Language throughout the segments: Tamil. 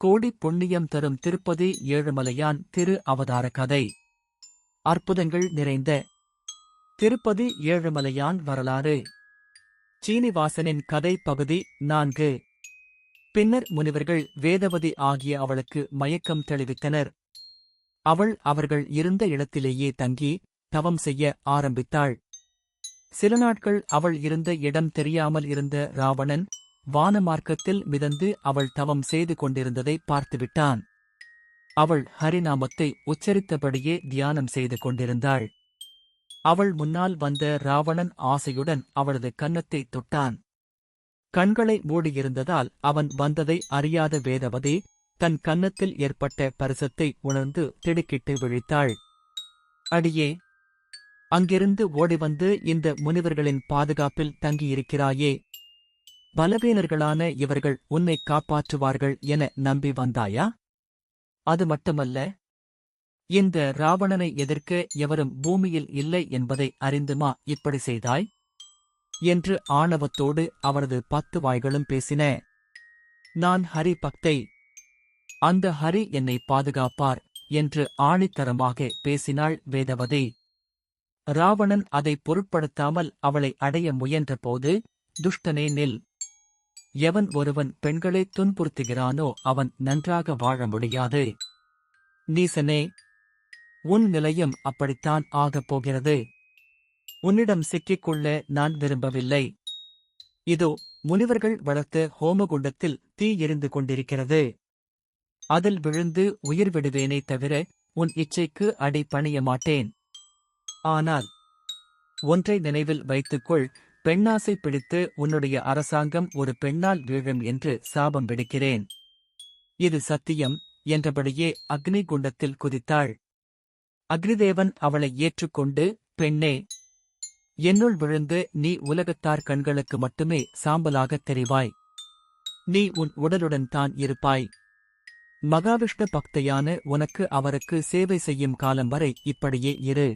கோடி புண்ணியம் தரும் திருப்பதி ஏழுமலையான் திரு அவதார கதை. அற்புதங்கள் நிறைந்த திருப்பதி ஏழுமலையான் வரலாறு. சீனிவாசனின் கதை பகுதி 4. பின்னர் முனிவர்கள் வேதவதி ஆகிய அவளுக்கு மயக்கம் தெளிவித்தனர். அவள் அவர்கள் இருந்த இடத்திலேயே தங்கி தவம் செய்ய ஆரம்பித்தாள். சில நாட்கள் அவள் இருந்த இடம் தெரியாமல் இருந்த ராவணன் வானமார்க்கத்தில் மிதந்து அவள் தவம் செய்து கொண்டிருந்ததை பார்த்துவிட்டான். அவள் ஹரிநாமத்தை உச்சரித்தபடியே தியானம் செய்து கொண்டிருந்தாள். அவள் முன்னால் வந்த ராவணன் ஆசையுடன் அவளது கன்னத்தை தொட்டான். கண்களை மூடியிருந்ததால் அவன் வந்ததை அறியாத வேதவதி தன் கன்னத்தில் ஏற்பட்ட பரிசத்தை உணர்ந்து திடுக்கிட்டு விழித்தாள். அடியே, அங்கிருந்து ஓடிவந்து இந்த முனிவர்களின் பாதுகாப்பில் தங்கியிருக்கிறாயே, பலவீனர்களான இவர்கள் உன்னை காப்பாற்றுவார்கள் என நம்பி வந்தாயா? அது மட்டுமல்ல, இந்த ராவணனை எதிர்க்க எவரும் பூமியில் இல்லை என்பதை அறிந்துமா இப்படி செய்தாய்? என்று ஆணவத்தோடு அவரது 10 வாய்களும் பேசின. நான் ஹரி பக்தை, அந்த ஹரி என்னை பாதுகாப்பார் என்று ஆணித்தரமாக பேசினாள் வேதவதி. ராவணன் அதை பொருட்படுத்தாமல் அவளை அடைய முயன்றபோது, துஷ்டனே நில்! எவன் ஒருவன் பெண்களை துன்புறுத்துகிறானோ அவன் நன்றாக வாழ முடியாது. நீசனே, உன் நிலையம் அப்படித்தான் ஆகப் போகிறது. உன்னிடம் சிக்கிக்கொள்ள நான் விரும்பவில்லை. இதோ முனிவர்கள் வளர்த்த ஹோமகுண்டத்தில் தீ எரிந்து கொண்டிருக்கிறது. அதில் விழுந்து உயிர் விடுவேனே தவிர உன் இச்சைக்கு அடி பணிய மாட்டேன். ஆனால் ஒன்றை நினைவில் வைத்துக்கொள், பெண்ணாசை பிடித்து உன்னுடைய அரசாங்கம் ஒரு பெண்ணால் வீழும் என்று சாபம் விடுக்கிறேன். இது சத்தியம் என்றபடியே அக்னி குண்டத்தில் குதித்தாள். அக்னிதேவன் அவளை ஏற்றுக்கொண்டு, பெண்ணே, என்னுள் விழுந்து நீ உலகத்தார் கண்களுக்கு மட்டுமே சாம்பலாகத் தெரிவாய். நீ உன் உடலுடன் தான் இருப்பாய். மகாவிஷ்ணு பக்தையான உனக்கு அவருக்கு சேவை செய்யும் காலம் வரை இப்படியே இரு.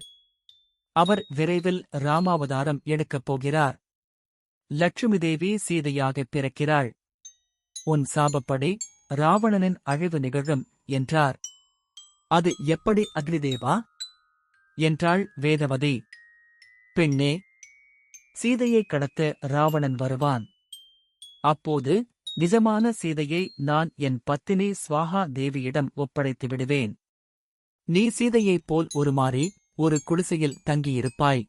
அவர் விரைவில் ராமாவதாரம் எடுக்கப் போகிறார். லட்சுமி தேவி சீதையாகப் பிறக்கிறாள். உன் சாபப்படி ராவணனின் அழிவு நிகழும் என்றார். அது எப்படி அக்னிதேவா? என்றாள் வேதவதி. பெண்ணே, சீதையை கடத்த ராவணன் வருவான். அப்போது நிஜமான சீதையை நான் என் பத்தினி ஸ்வாஹா தேவியிடம் ஒப்படைத்து விடுவேன். நீ சீதையைப் போல் உருமாறி ஒரு குடிசையில் தங்கியிருப்பாய்.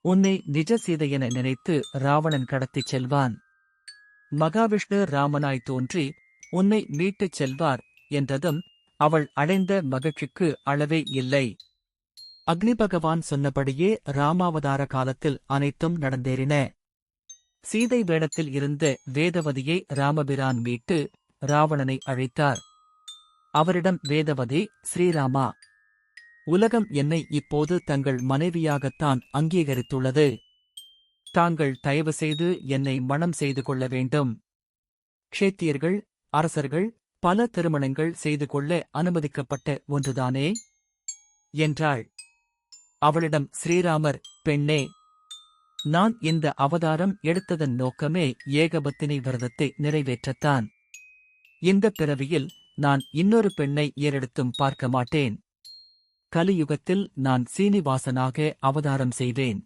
உன்னை நிஜ சீதையென நினைத்து ராவணன் கடத்திச் செல்வான். மகாவிஷ்ணு ராமனாய் தோன்றி உன்னை மீட்டுச் செல்வார் என்றதும் அவள் அடைந்த மகிழ்ச்சிக்கு அளவே இல்லை. அக்னி பகவான் சொன்னபடியே ராமாவதார காலத்தில் அனைத்தும் நடந்தேறின. சீதை வேடத்தில் இருந்த வேதவதியை ராமபிரான் மீட்டு ராவணனை அழைத்தார். அவரிடம் வேதவதி, ஸ்ரீராமா, உலகம் என்னை இப்போது தங்கள் மனைவியாகத்தான் அங்கீகரித்துள்ளது. தாங்கள் தயவு செய்து என்னை மணம் செய்து கொள்ள வேண்டும். க்ஷேத்தியர்கள், அரசர்கள் பல திருமணங்கள் செய்து கொள்ள அனுமதிக்கப்பட்ட ஒன்றுதானே என்றாள். அவளிடம் ஸ்ரீராமர், பெண்ணே, நான் இந்த அவதாரம் எடுத்ததன் நோக்கமே ஏகபத்தினி விரதத்தை நிறைவேற்றத்தான். இந்த பிறவியில் நான் இன்னொரு பெண்ணை ஏறெடுத்தும் பார்க்க மாட்டேன். கலியுகத்தில் நான் சீனிவாசனாக அவதாரம் செய்வேன்.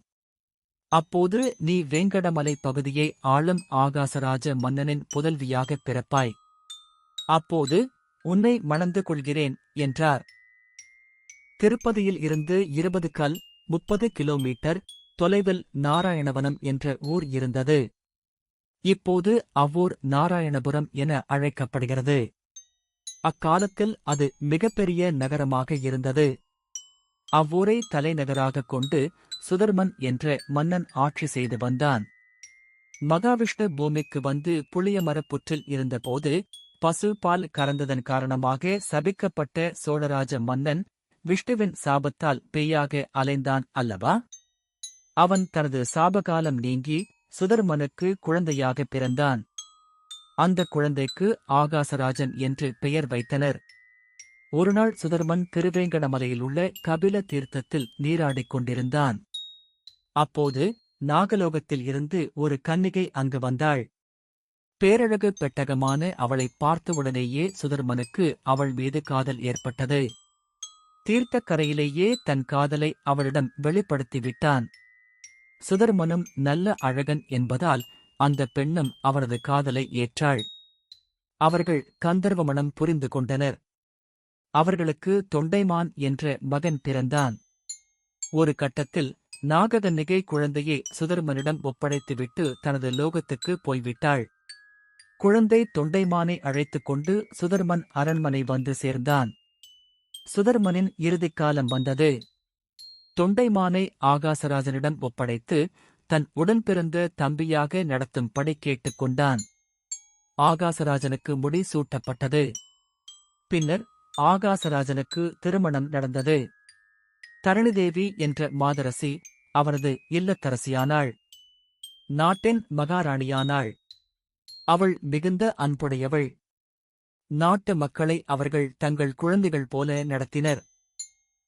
அப்போது நீ வேங்கடமலை பகுதியை ஆளும் ஆகாசராஜ மன்னனின் புதல்வியாகப் பிறப்பாய். அப்போது உன்னை மணந்து கொள்கிறேன் என்றார். திருப்பதியில் இருந்து 20 கல் 30 கிலோமீட்டர் தொலைவில் நாராயணவனம் என்ற ஊர் இருந்தது. இப்போது அவ்வூர் நாராயணபுரம் என அழைக்கப்படுகிறது. அக்காலத்தில் அது மிகப்பெரிய நகரமாக இருந்தது. அவ்வூரை தலைநகராகக் கொண்டு சுதர்மன் என்ற மன்னன் ஆட்சி செய்து வந்தான். மகாவிஷ்ணு பூமிக்கு வந்து புளியமரப் புற்றில் இருந்தபோது பசு பால் கறந்ததன் காரணமாக சபிக்கப்பட்ட சோழராஜ மன்னன் விஷ்ணுவின் சாபத்தால் பேயாக அலைந்தான் அல்லவா? அவன் தனது சாபகாலம் நீங்கி சுதர்மனுக்கு குழந்தையாக பிறந்தான். அந்த குழந்தைக்கு ஆகாசராஜன் என்று பெயர் வைத்தனர். ஒருநாள் சுதர்மன் திருவேங்கடமலையில் உள்ள கபில தீர்த்தத்தில் நீராடிக் கொண்டிருந்தான். அப்போது நாகலோகத்தில் இருந்து ஒரு கன்னிகை அங்கு வந்தாள். பேரழகு பெட்டகமான அவளை பார்த்தவுடனேயே சுதர்மனுக்கு அவள் மீது காதல் ஏற்பட்டது. தீர்த்தக்கரையிலேயே தன் காதலை அவளிடம் வெளிப்படுத்திவிட்டான். சுதர்மனும் நல்ல அழகன் என்பதால் அந்த பெண்ணும் அவரது காதலை ஏற்றாள். அவர்கள் கந்தர்வ மணம் புரிந்து கொண்டனர். அவர்களுக்கு தொண்டைமான் என்ற மகன் பிறந்தான். ஒரு கட்டத்தில் நாககன்னிகை குழந்தையை சுதர்மனிடம் ஒப்படைத்துவிட்டு தனது லோகத்துக்கு போய்விட்டாள். குழந்தை தொண்டைமானை அழைத்துக் கொண்டு சுதர்மன் அரண்மனை வந்து சேர்ந்தான். சுதர்மனின் இறுதிக்காலம் வந்தது. தொண்டைமானை ஆகாசராஜனிடம் ஒப்படைத்து தன் உடன்பிறந்த தம்பியாக நடத்தும்படி கேட்டுக் கொண்டான். ஆகாசராஜனுக்கு முடி சூட்டப்பட்டது. பின்னர் ஆகாசராஜனுக்கு திருமணம் நடந்தது. தரணிதேவி என்ற மாதரசி அவரது இல்லத்தரசியானாள். நாட்டின் மகாராணியானாள். அவள் மிகுந்த அன்புடையவள். நாட்டு மக்களை அவர்கள் தங்கள் குழந்தைகள் போல நடத்தினர்.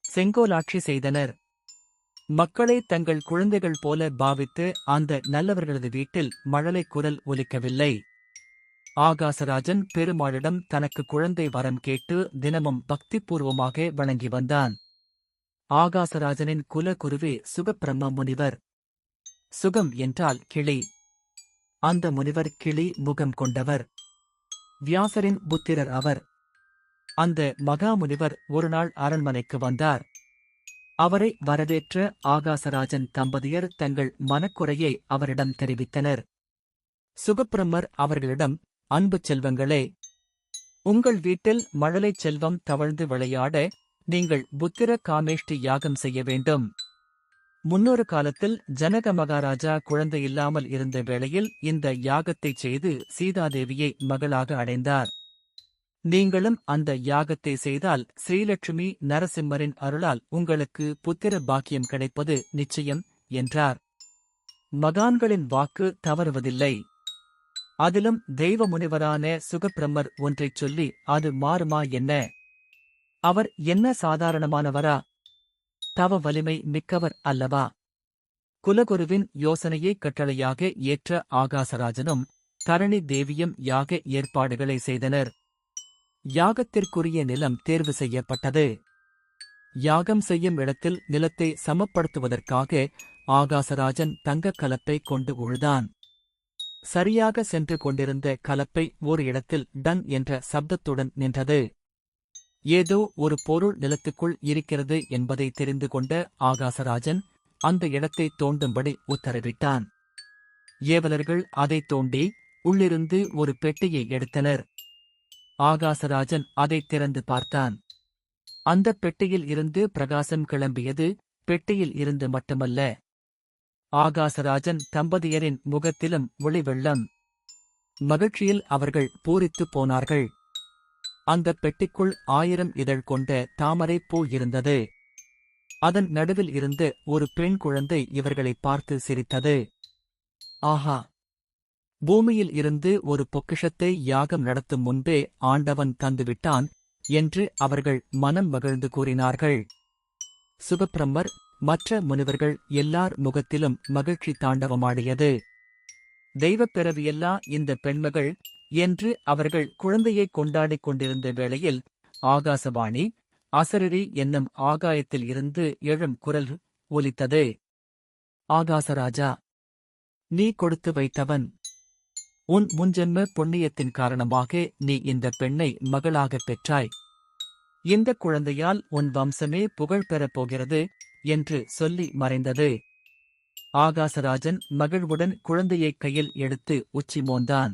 செங்கோலாட்சி செய்தனர். மக்களை தங்கள் குழந்தைகள் போல பாவித்து அந்த நல்லவர்களது வீட்டில் மழலை குரல் ஒலிக்கவில்லை. ஆகாசராஜன் பெருமாளிடம் தனக்கு குழந்தை வரம் கேட்டு தினமும் பக்திபூர்வமாக வணங்கி வந்தான். ஆகாசராஜனின் குலகுருவே சுகப்பிரம்ம முனிவர். சுகம் என்றால் கிளி. அந்த முனிவர் கிளி முகம் கொண்டவர். வியாசரின் புத்திரர் அவர். அந்த மகாமுனிவர் ஒருநாள் அரண்மனைக்கு வந்தார். அவரை வரவேற்ற ஆகாசராஜன் தம்பதியர் தங்கள் மனக்குறையை அவரிடம் தெரிவித்தனர். சுகப்பிரம்மர் அவர்களிடம், அன்பு செல்வங்களே, உங்கள் வீட்டில் மழலைச் செல்வம் தவழ்ந்து விளையாட நீங்கள் புத்திர காமேஷ்டி யாகம் செய்ய வேண்டும். முன்னொரு காலத்தில் ஜனக மகாராஜா குழந்தையில்லாமல் இருந்த வேளையில் இந்த யாகத்தைச் செய்து சீதாதேவியை மகளாக அடைந்தார். நீங்களும் அந்த யாகத்தை செய்தால் ஸ்ரீலட்சுமி நரசிம்மரின் அருளால் உங்களுக்கு புத்திர பாக்கியம் கிடைப்பது நிச்சயம் என்றார். மகான்களின் வாக்கு தவறுவதில்லை. அதிலும் தெய்வ முனிவரான சுகப்பிரம்மர் ஒன்றைச் சொல்லி அது மாறுமா என்ன? அவர் என்ன சாதாரணமானவரா? தவ வலிமை மிக்கவர் அல்லவா? குலகுருவின் யோசனையை கட்டளையாக ஏற்ற ஆகாசராஜனும் தரணி தேவியும் யாக ஏற்பாடுகளை செய்தனர். யாகத்திற்குரிய நிலம் தேர்வு செய்யப்பட்டது. யாகம் செய்யும் இடத்தில் நிலத்தை சமப்படுத்துவதற்காக ஆகாசராஜன் தங்கக் கலப்பை கொண்டு உழுதான். சரியாக சென்று கொண்டிருந்த கலப்பை ஒரு இடத்தில் டங் என்ற சப்தத்துடன் நின்றது. ஏதோ ஒரு பொருள் நிலத்துக்குள் இருக்கிறது என்பதை தெரிந்து கொண்ட ஆகாசராஜன் அந்த இடத்தை தோண்டும்படி உத்தரவிட்டான். ஏவலர்கள் அதை தோண்டி உள்ளிருந்து ஒரு பெட்டியை எடுத்தனர். ஆகாசராஜன் அதை திறந்து பார்த்தான். அந்த பெட்டியில் இருந்து பிரகாசம் கிளம்பியது. பெட்டியில் இருந்து மட்டுமல்ல, ஆகாசராஜன் தம்பதியரின் முகத்திலும் ஒளிவெள்ளம். மகிழ்ச்சியில் அவர்கள் பூரித்துப் போனார்கள். அந்த பெட்டிக்குள் 1000 இதழ் கொண்ட தாமரை பூ இருந்தது. அதன் நடுவில் இருந்த ஒரு பெண் குழந்தை இவர்களை பார்த்து சிரித்தது. ஆஹா! பூமியில் இருந்து ஒரு பொக்கிஷத்தை யாகம் நடத்தும் முன்பே ஆண்டவன் தந்துவிட்டான் என்று அவர்கள் மனம் மகிழ்ந்து கூறினார்கள். சுகப்பிரம்மர் மற்ற முனிவர்கள் எல்லார் முகத்திலும் மகிழ்ச்சி தாண்டவமாடியது. தெய்வப் பிறவியல்லா இந்த பெண்மகள் என்று அவர்கள் குழந்தையைக் கொண்டாடிக் கொண்டிருந்த வேளையில் ஆகாசவாணி அசரரி என்னும் ஆகாயத்தில் இருந்து எழும் குரல் ஒலித்தது. ஆகாசராஜா, நீ கொடுத்து வைத்தவன். உன் முன்ஜென்ம புண்ணியத்தின் காரணமாக நீ இந்த பெண்ணை மகளாகப் பெற்றாய். இந்த குழந்தையால் உன் வம்சமே புகழ் பெறப் போகிறது என்று சொல்லி மறைந்தது. ஆகாசராஜன் மகிழ்வுடன் குழந்தையைக் கையில் எடுத்து உச்சி மோந்தான்.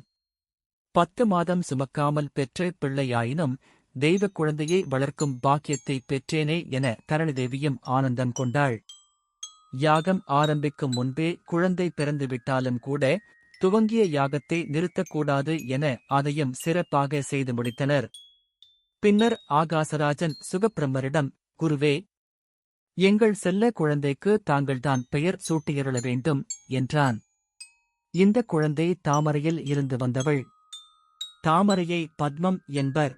10 மாதம் சுமக்காமல் பெற்ற பிள்ளையாயினும் தெய்வக் குழந்தையை வளர்க்கும் பாக்கியத்தை பெற்றேனே என தரணிதேவியும் ஆனந்தம் கொண்டாள். யாகம் ஆரம்பிக்கும் முன்பே குழந்தை பிறந்துவிட்டாலும் கூட துவங்கிய யாகத்தை நிறுத்தக்கூடாது என அதையும் சிறப்பாக செய்து முடித்தனர். பின்னர் ஆகாசராஜன் சுகப்பிரம்மரிடம், குருவே, எங்கள் செல்ல குழந்தைக்கு தாங்கள்தான் பெயர் சூட்டியருள வேண்டும் என்றான். இந்த குழந்தை தாமரையில் இருந்து வந்தவள். தாமரையை பத்மம் என்பர்.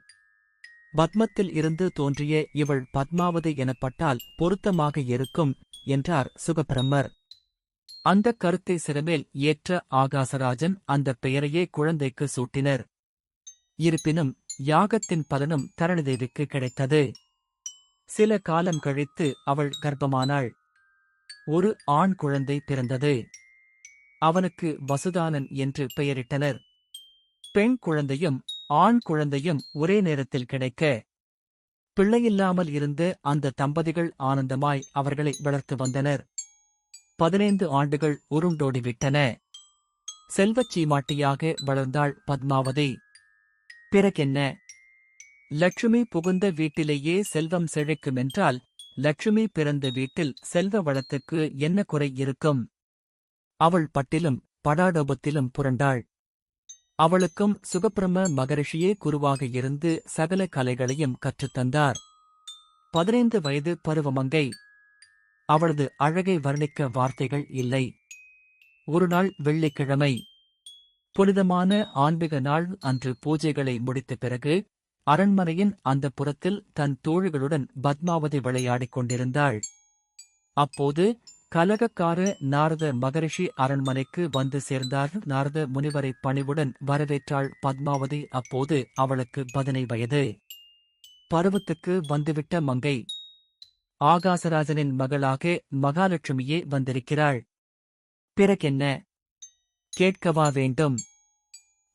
பத்மத்தில் இருந்து தோன்றிய இவள் பத்மாவதி எனப்பட்டால் பொருத்தமாக இருக்கும் என்றார் சுகப்பிரம்மர். அந்தக் கருத்தை சிறமேல் ஏற்ற ஆகாசராஜன் அந்தப் பெயரையே குழந்தைக்கு சூட்டினர். இருப்பினும் யாகத்தின் பலனும் தரணிதேவிக்கு கிடைத்தது. சில காலம் கழித்து அவள் கர்ப்பமானாள். ஒரு ஆண் குழந்தை பிறந்தது. அவனுக்கு வசுதானன் என்று பெயரிட்டனர். பெண் குழந்தையும் ஆண் குழந்தையும் ஒரே நேரத்தில் கிடைக்க, பிள்ளையில்லாமல் இருந்த அந்த தம்பதிகள் ஆனந்தமாய் அவர்களை வளர்த்து வந்தனர். 15 ஆண்டுகள் உருண்டோடிவிட்டன. செல்வச் சீமாட்டியாக வளர்ந்தாள் பத்மாவதி. பிறகென்ன? லட்சுமி புகுந்த வீட்டிலேயே செல்வம் செழிக்குமென்றால், லட்சுமி பிறந்த வீட்டில் செல்வ வளத்துக்கு என்ன குறை இருக்கும்? அவள் பட்டிலும் படாடோபத்திலும் புரண்டாள். அவளுக்கும் சுகப்பிரம மகரிஷியே குருவாக இருந்து சகல கலைகளையும் கற்றுத்தந்தார். 15 வயது பருவமங்கை. அவளது அழகை வர்ணிக்க வார்த்தைகள் இல்லை. ஒருநாள் வெள்ளிக்கிழமை, புனிதமான ஆன்மீக நாள் அன்று பூஜைகளை முடித்த பிறகு அரண்மனையின் அந்த புறத்தில் தன் தோழிகளுடன் பத்மாவதி விளையாடிக் கொண்டிருந்தாள். அப்போது கலகக்கார நாரத மகரிஷி அரண்மனைக்கு வந்து சேர்ந்தார். நாரத முனிவரை பணிவுடன் வரவேற்றாள் பத்மாவதி. அப்போது அவளுக்கு 15 வயது. பருவத்துக்கு வந்துவிட்ட மங்கை. ஆகாசராஜனின் மகளாக மகாலட்சுமியே வந்திருக்கிறாள். பிறகென்ன? கேட்கவா வேண்டும்?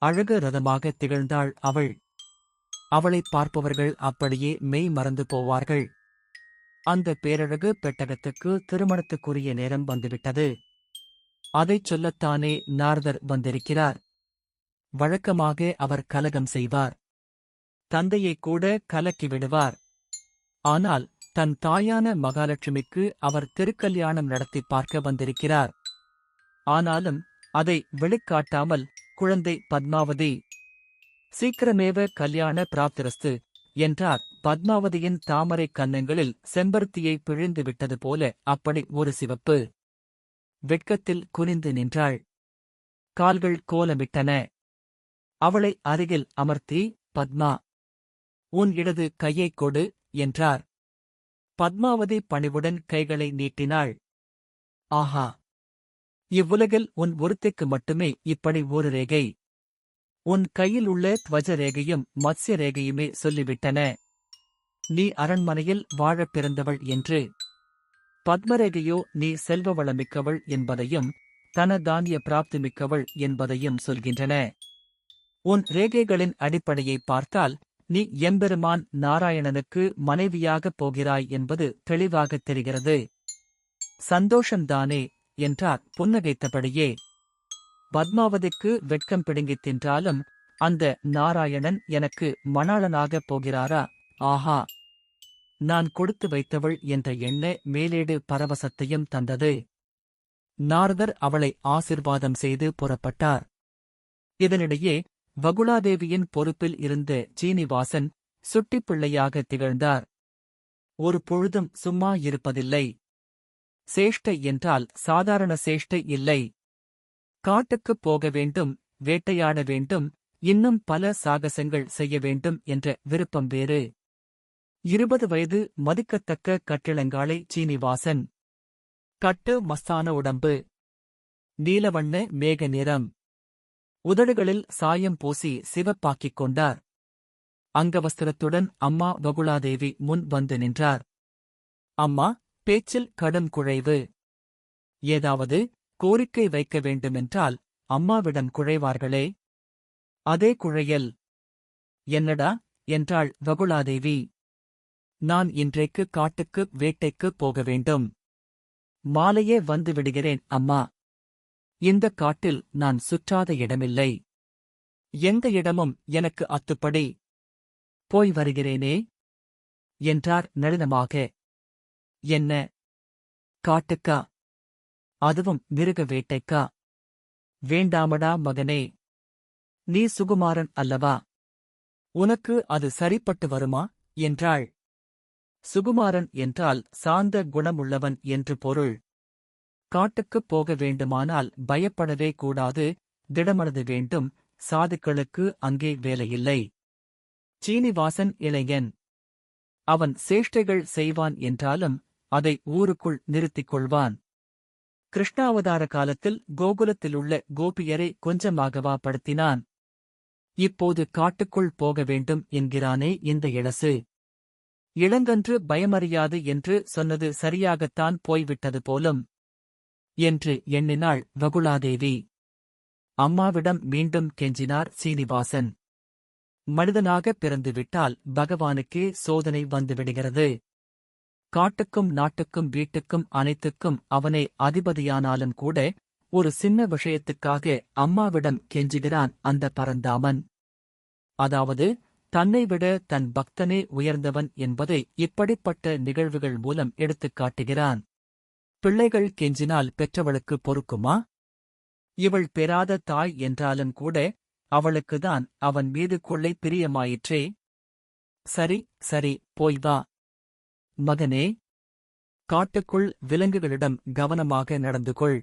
அழகு ரதமாக திகழ்ந்தாள் அவள். அவளைப் பார்ப்பவர்கள் அப்படியே மெய் மறந்து போவார்கள். அந்த பேரழகு பெட்டகத்துக்கு திருமணத்துக்குரிய நேரம் வந்துவிட்டது. அதைச் சொல்லத்தானே நாரதர் வந்திருக்கிறார். வழக்கமாக அவர் கலகம் செய்வார். தந்தையைக் கூட கலக்கிவிடுவார். ஆனால் தன் தாயான மகாலட்சுமிக்கு அவர் திருக்கல்யாணம் நடத்தி பார்க்க வந்திருக்கிறார். ஆனாலும் அதை வெளிக்காட்டாமல், குழந்தை பத்மாவதி, சீக்கிரமேவ கல்யாண பிராப்திரஸ்து என்றார். பத்மாவதியின் தாமரைக் கன்னங்களில் செம்பருத்தியை பிழிந்து விட்டது போல அப்படி ஒரு சிவப்பு. வெட்கத்தில் குனிந்து நின்றாள். கால்கள் கோலமிட்டன. அவளை அருகில் அமர்த்தி, பத்மா, உன் இடது கையைக் கொடு என்றார். பத்மாவதி பணிவுடன் கைகளை நீட்டினாள். ஆஹா! இவ்வுலகில் உன் ஒருத்திக்கு மட்டுமே இப்படி ஒரு ரேகை. உன் கையில் உள்ள துவஜ ரேகையும் மத்ஸ்ய ரேகையுமே சொல்லிவிட்டன நீ அரண்மனையில் வாழப் பிறந்தவள் என்று. பத்மரேகையோ நீ செல்வ வளமிக்கவள் என்பதையும் தனதானிய பிராப்தி மிக்கவள் என்பதையும் சொல்கின்றன. உன் ரேகைகளின் அடிப்படையை பார்த்தால் நீ எம்பெருமான் நாராயணனுக்கு மனைவியாகப் போகிறாய் என்பது தெளிவாகத் தெரிகிறது. சந்தோஷம்தானே என்றார் புன்னகைத்தபடியே. பத்மாவதிக்கு வெட்கம் பிடுங்கித் தின்றாலும் அந்த நாராயணன் எனக்கு மணாளனாகப் போகிறாரா? ஆஹா! நான் கொடுத்து வைத்தவள் என்ற எண்ண மேலேடு பரவசத்தையும் தந்தது. நாரதர் அவளை ஆசிர்வாதம் செய்து புறப்பட்டார். இதனிடையே வகுளாதேவியின் பொறுப்பில் இருந்த சீனிவாசன் சுட்டிப்பிள்ளையாக திகழ்ந்தார். ஒரு பொழுதும் சும்மா இருப்பதில்லை. சேஷ்டை என்றால் சாதாரண சேஷ்டை இல்லை. காட்டுக்குப் போக வேண்டும், வேட்டையாட வேண்டும், இன்னும் பல சாகசங்கள் செய்ய வேண்டும் என்ற விருப்பம் வேறு. 20 வயது மதிக்கத்தக்க கட்டிளங்காளை சீனிவாசன். கட்டு மஸ்தான உடம்பு. நீலவண்ண மேக நிறம். உதடுகளில் சாயம் பூசி சிவப்பாக்கிக் கொண்டார். அங்கவஸ்திரத்துடன் அம்மா வகுளாதேவி முன் வந்து நின்றார். அம்மா, பேச்சில் கடும் குழைவு. ஏதாவது கோரிக்கை வைக்க வேண்டுமென்றால் அம்மாவிடம் குழைவார்களே, அதே குழையல். என்னடா என்றாள் வகுளாதேவி. நான் இன்றைக்கு காட்டுக்கு வேட்டைக்குப் போக வேண்டும். மாலையே வந்து விடுகிறேன் அம்மா. இந்தக் காட்டில் நான் சுற்றாத இடமில்லை. எந்த இடமும் எனக்கு அத்துப்படி. போய் வருகிறேனே என்றார் நளினமாக. என்ன, காட்டுக்கா? அதுவும் மிருக வேட்டைக்கா? வேண்டாமடா மகனே. நீ சுகுமாரன் அல்லவா? உனக்கு அது சரிப்பட்டு வருமா என்றாள். சுகுமாரன் என்றால் சாந்த குணமுள்ளவன் என்று பொருள். காட்டுக்குப் போக வேண்டுமானால் பயப்படவே கூடாது, திடமனது வேண்டும். சாதுக்களுக்கு அங்கே வேலையில்லை. சீனிவாசன் இளைஞன். அவன் சேஷ்டைகள் செய்வான் என்றாலும் அதை ஊருக்குள் நிறுத்திக் கொள்வான். கிருஷ்ணாவதார காலத்தில் கோகுலத்திலுள்ள கோபியரை கொஞ்சமாகவா படுத்தினான்? இப்போது காட்டுக்குள் போக வேண்டும் என்கிறானே இந்த இளசு. இளங்கன்று பயமறியாது என்று சொன்னது சரியாகத்தான் போய்விட்டது போலும் என்று எண்ணினாள் வகுளாதேவி. அம்மாவிடம் மீண்டும் கெஞ்சினார் சீனிவாசன். மனிதனாக பிறந்துவிட்டால் பகவானுக்கே சோதனை வந்துவிடுகிறது. காட்டுக்கும் நாட்டுக்கும் வீட்டுக்கும் அனைத்துக்கும் அவனே அதிபதியானாலும் கூட ஒரு சின்ன விஷயத்துக்காக அம்மாவிடம் கெஞ்சுகிறான் அந்த பரந்தாமன். அதாவது தன்னைவிட தன் பக்தனே உயர்ந்தவன் என்பதை இப்படிப்பட்ட நிகழ்வுகள் மூலம் எடுத்துக் காட்டுகிறான். பிள்ளைகள் கெஞ்சினால் பெற்றவளுக்கு பொறுக்குமா? இவள் பெறாத தாய் என்றாலும் கூட அவளுக்குதான் அவன் மீது கொள்ளை பிரியமாயிற்றே. சரி சரி, போய் வா மகனே. காட்டுக்குள் விலங்குகளிடம் கவனமாக நடந்து கொள்.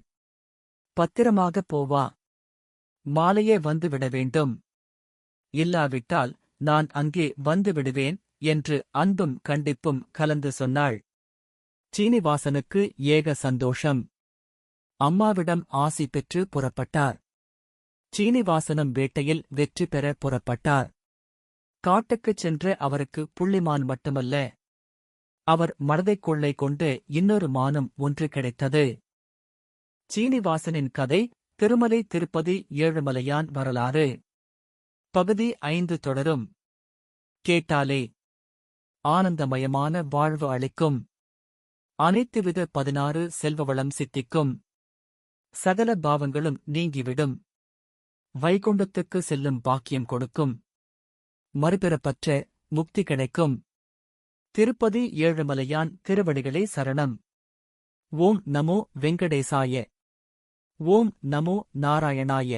பத்திரமாகப் போவா. மாலையே வந்துவிட வேண்டும். இல்லாவிட்டால் நான் அங்கே வந்து விடுவேன் என்று அன்பும் கண்டிப்பும் கலந்து சொன்னாள். சீனிவாசனுக்கு ஏக சந்தோஷம். அம்மாவிடம் ஆசி பெற்று புறப்பட்டார். சீனிவாசனும் வேட்டையில் வெற்றி பெற புறப்பட்டார். காட்டுக்குச் சென்ற அவருக்கு புள்ளிமான் மட்டுமல்ல, அவர் மனதைக் கொள்ளை கொண்டு இன்னொரு மானும் ஒன்று கிடைத்தது. சீனிவாசனின் கதை திருமலை திருப்பதி ஏழுமலையான் வரலாறு. பகுதி 5 தொடரும். கேட்டாலே ஆனந்தமயமான வாழ்வு அளிக்கும். அனைத்துவித 16 செல்வவளம் சித்திக்கும். சகல பாவங்களும் நீங்கிவிடும். வைகுண்டத்துக்கு செல்லும் பாக்கியம் கொடுக்கும். மறுபிறப்பற்ற முக்தி கிடைக்கும். திருப்பதி ஏழுமலையான் திருவடிகளே சரணம். ஓம் நமோ வெங்கடேசாய. ஓம் நமோ நாராயணாய.